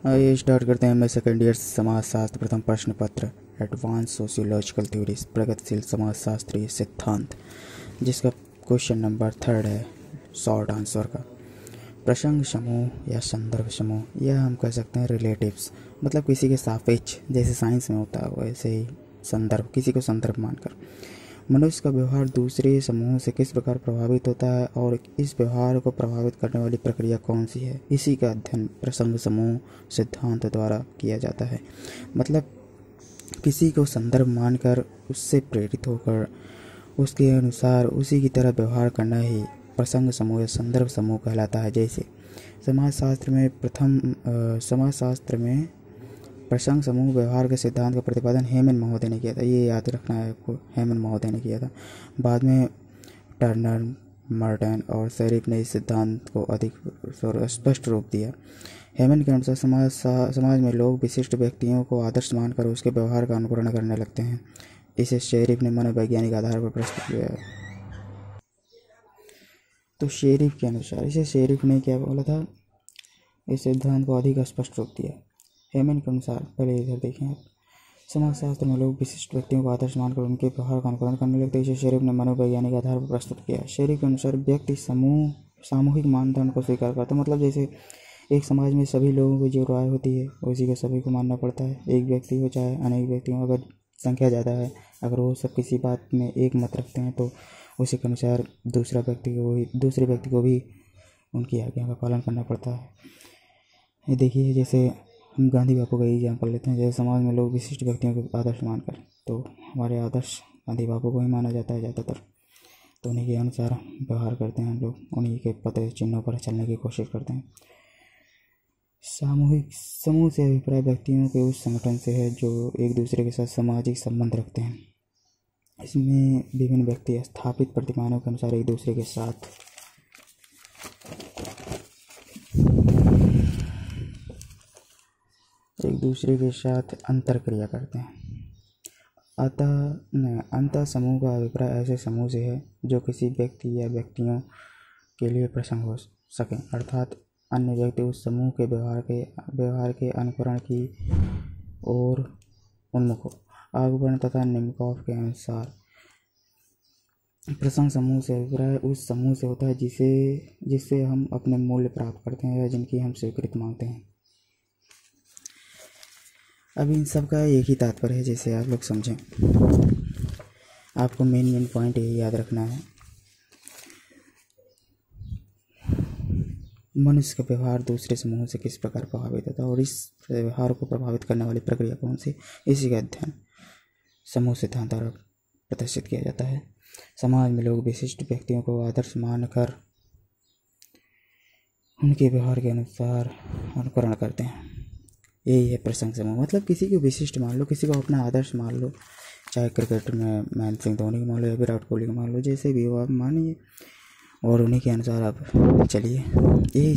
आइए स्टार्ट करते हैं। मैं सेकेंड ईयर समाजशास्त्र प्रथम प्रश्न पत्र एडवांस सोशियोलॉजिकल थ्योरीज प्रगतिशील समाजशास्त्रीय सिद्धांत, जिसका क्वेश्चन नंबर 3 है शॉर्ट आंसर का। प्रसंग समूह या संदर्भ समूह या हम कह सकते हैं रिलेटिव्स, मतलब किसी के सापेक्ष, जैसे साइंस में होता है वैसे ही संदर्भ, किसी को संदर्भ मानकर मनुष्य का व्यवहार दूसरे समूह से किस प्रकार प्रभावित होता है और इस व्यवहार को प्रभावित करने वाली प्रक्रिया कौन सी है, इसी का अध्ययन प्रसंग समूह सिद्धांत द्वारा किया जाता है। मतलब किसी को संदर्भ मानकर उससे प्रेरित होकर उसके अनुसार उसी की तरह व्यवहार करना ही प्रसंग समूह या संदर्भ समूह कहलाता है। जैसे समाजशास्त्र में प्रसंग समूह व्यवहार के सिद्धांत का प्रतिपादन हेमन महोदय ने किया था। ये याद रखना है आपको, हेमन महोदय ने किया था। बाद में टर्नर, मर्टन और शेरिफ ने इस सिद्धांत को अधिक स्पष्ट रूप दिया। हेमन के अनुसार समाज में लोग विशिष्ट व्यक्तियों को आदर्श मानकर उसके व्यवहार का अनुकरण करने लगते हैं। इसे शेरिफ ने मनोवैज्ञानिक आधार पर प्रस्तुत किया है। तो शेरिफ के अनुसार शेरिफ ने क्या बोला था, इस सिद्धांत को अधिक स्पष्ट रूप दिया। हेमन के अनुसार, पहले इधर देखें आप, समाजशास्त्र में लोग विशिष्ट व्यक्तियों को आदर्श मानकर उनके व्यवहार का अनुकरण करने लगते हैं। इसे शेरिफ ने मनोवैज्ञानिक आधार पर प्रस्तुत किया। शेरिफ के अनुसार व्यक्ति सामूहिक मानदंड को स्वीकार करता है। मतलब जैसे एक समाज में सभी लोगों की जो राय होती है उसी को सभी को मानना पड़ता है। एक व्यक्ति हो चाहे अनेक व्यक्ति हो, अगर संख्या ज़्यादा है, अगर वो सब किसी बात में एक मत रखते हैं तो उसी के अनुसार दूसरे व्यक्ति को भी उनकी आज्ञा का पालन करना पड़ता है। ये देखिए, जैसे हम गांधी बापू का एग्जाम्पल लेते हैं। जैसे समाज में लोग विशिष्ट व्यक्तियों को आदर्श मानकर, तो हमारे आदर्श गांधी बापू को ही माना जाता है ज़्यादातर। तो उन्हीं के अनुसार व्यवहार करते हैं हम लोग, उन्हीं के पते चिन्हों पर चलने की कोशिश करते हैं। सामूहिक समूह से अभिप्राय व्यक्तियों के उस संगठन से है जो एक दूसरे के साथ सामाजिक संबंध रखते हैं। इसमें विभिन्न व्यक्ति स्थापित प्रतिमानों के अनुसार एक दूसरे के साथ अंतर क्रिया करते हैं। अंतः समूह का अभिप्राय ऐसे समूह से है जो किसी व्यक्ति या व्यक्तियों के लिए प्रसंग हो सकें, अर्थात अन्य व्यक्ति उस समूह के व्यवहार के अनुकरण की ओर उन्मुख हो। आगुबर्न तथा निम्कोफ के अनुसार प्रसंग समूह से अभिप्राय उस समूह से होता है जिससे हम अपने मूल्य प्राप्त करते हैं या जिनकी हम स्वीकृति मांगते हैं। अब इन सब का एक ही तात्पर्य है, जैसे आप लोग समझें। आपको मेन पॉइंट यही याद रखना है। मनुष्य का व्यवहार दूसरे समूह से किस प्रकार प्रभावित होता है और इस व्यवहार को प्रभावित करने वाली प्रक्रिया कौन सी, इसी का अध्ययन समूह सिद्धांत द्वारा प्रदर्शित किया जाता है। समाज में लोग विशिष्ट व्यक्तियों को आदर्श मानकर उनके व्यवहार के अनुसार अनुकरण करते हैं। यही है प्रसंग समूह। मतलब किसी को विशिष्ट मान लो, किसी को अपना आदर्श मान लो, चाहे क्रिकेट में महेंद्र सिंह धोनी को मान लो या विराट कोहली को मान लो, जैसे भी हो आप मानिए और उन्हीं के अनुसार आप चलिए। यही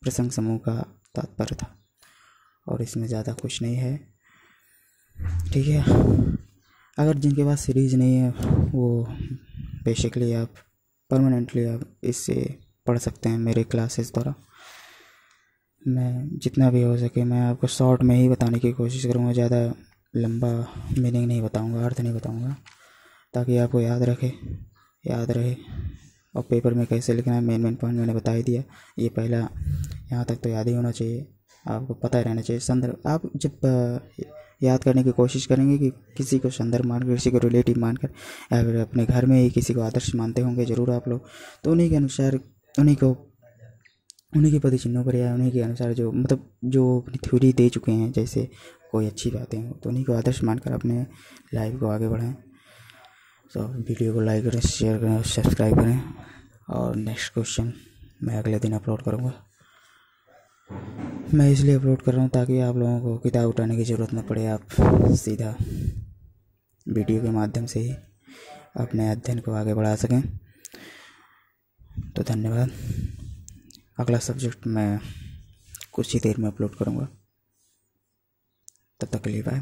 प्रसंग समूह का तात्पर्य था और इसमें ज़्यादा कुछ नहीं है, ठीक है। अगर जिनके पास सीरीज नहीं है वो बेसिकली आप परमानेंटली आप इससे पढ़ सकते हैं मेरे क्लासेस द्वारा। मैं जितना भी हो सके मैं आपको शॉर्ट में ही बताने की कोशिश करूँगा, ज़्यादा लंबा मीनिंग नहीं बताऊँगा, अर्थ नहीं बताऊँगा, ताकि आपको याद रहे। और पेपर में कैसे लिखना है मेन पॉइंट मैंने बता ही दिया। ये पहला यहाँ तक तो याद ही होना चाहिए, आपको पता ही रहना चाहिए। संदर्भ आप जब याद करने की कोशिश करेंगे कि किसी को संदर्भ मानकर, किसी को रिलेटिव मानकर, या फिर अपने घर में ही किसी को आदर्श मानते होंगे ज़रूर आप लोग, तो उन्हीं के अनुसार उन्हीं के पद चिन्हों पर या उन्हीं के अनुसार जो अपनी थ्योरी दे चुके हैं, जैसे कोई अच्छी बातें हो तो उन्हीं को आदर्श मानकर अपने लाइफ को आगे बढ़ाएं। तो वीडियो को लाइक करें, शेयर करें और सब्सक्राइब करें। और नेक्स्ट क्वेश्चन मैं अगले दिन अपलोड करूँगा। मैं इसलिए अपलोड कर रहा हूँ ताकि आप लोगों को किताब उठाने की ज़रूरत न पड़े, आप सीधा वीडियो के माध्यम से ही अपने अध्ययन को आगे बढ़ा सकें। तो धन्यवाद। अगला सब्जेक्ट मैं कुछ ही देर में अपलोड करूँगा। तब तक के लिए बाय।